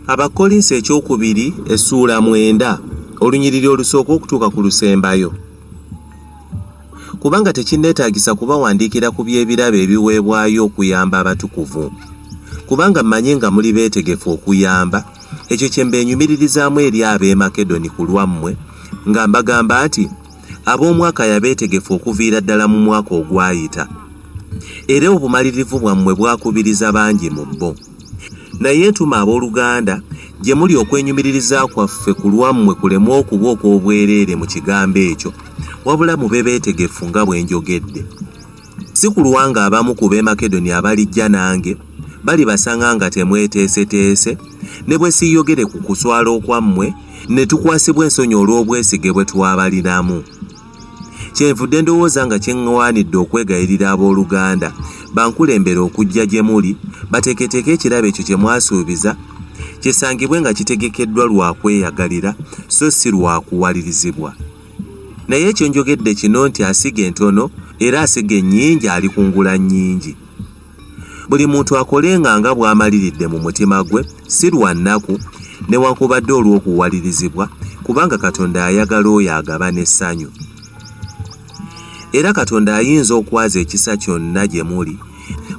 ABAKKOLINSO ekyokubiri essuula 9 olunyiriri olusooka okutuuka ku lusembayo. Kubanga tekinneetaagisa kubawandiikira ku by'ebirabo ebiweebwayo okuyamba abatukuvu. Kubanga mmanyi nga muli beetegefu okuyamba, ekyo kye mbeenyumiririzaamu eri ab'e Makedoni ku lwammwe, nga mbagamba nti ab'omwaka yabeetegefu okuviira ddala mu mwaka ogwayita. Era obumalirivu bwammwe bwakubiriza bangi mu bo. Naye ntuma abooluganda gye muli okwenyumiriza kwaffe ku lwammwe kuleme okuba okw'obwereere mu kigambo ekyo, wabula mube beetegefu nga bwe njogedde. Si kulwa nga abamu ku b'e Makedoni abalijja nange bali basanga nga temweteeseteese, ne bwe siiyogere ku kuswala okwammwe ne tukwasibwa ensonyi olw'obwesige bwe twabalinamu. Kyenvudde ndowooza nga kyeŋŋaanidde okwegayirira abooluganda bankulembere okujja gye muli bateeketeeke ekirabo ekyo kye mwasuubiza kisangibwe nga kitegekeddwa lwa kweyagalira so si lwa kuwalirizibwa. Naye ekyo njogedde kino nti asiga entono era asiga ennyingi alikungula nnyingi. Buli muntu akolenga nga bw'amaliridde mu mutima gwe, si lwa nnaku newankubadde olw'okuwalirizibwa, kubanga Katonda ayagala oyo agaba n'essanyu. Era Katonda ayinza okwaza ekisa kyonna gye muli,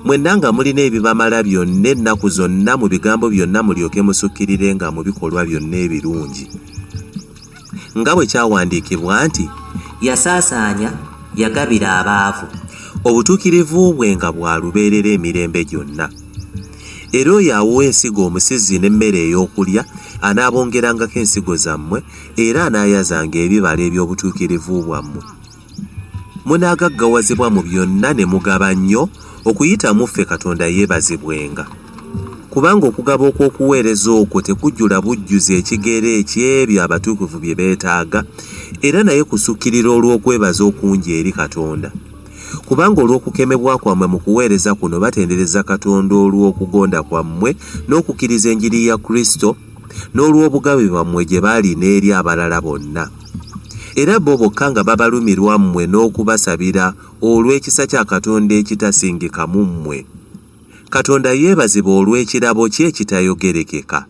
mwenna nga mulina ebibamala byonna ennaku zonna mu bigambo byonna mulyoke musukkirirenga mu bikolwa byonna ebirungi. Nga bwe kyawandiikibwa nti, yasaasaanya, yagabira abaavu, obutuukirivu bwe nga bwa lubeerera emirembe gyonna. Era oyo awa ensigo omusizi n'emmere ey'okulya anaabongerangako ensigo zammwe era anaayazanga ebibala eby'obutuukirivu bwammwe. Munaagaggawazibwa mu byonna ne mugaba nnyo okuyita mu ffe Katonda yeebazibwenga. Kubanga okugaba okw'okuweereza okwo tekujjula bujjuzi ekigere eky'ebyo abatukuvu bye beetaaga, era naye kusukkirira olw'okwebaza okungi eri Katonda. Kubanga olw'okukemebwa kwammwe mu kuweereza kuno batendereza Katonda olw'okugonda kwammwe n'okukkiriza enjiri ya Kristo n'olw'obugabe bwammwe gye baalina eri abalala bonna. Era bo bokka nga babalumirwa mmwe n'okubasabira olw'ekisa kya Katonda ekitasingika mu mmwe. Katonda yeebazibwa olw'ekirabo kye ekitayogerekeka.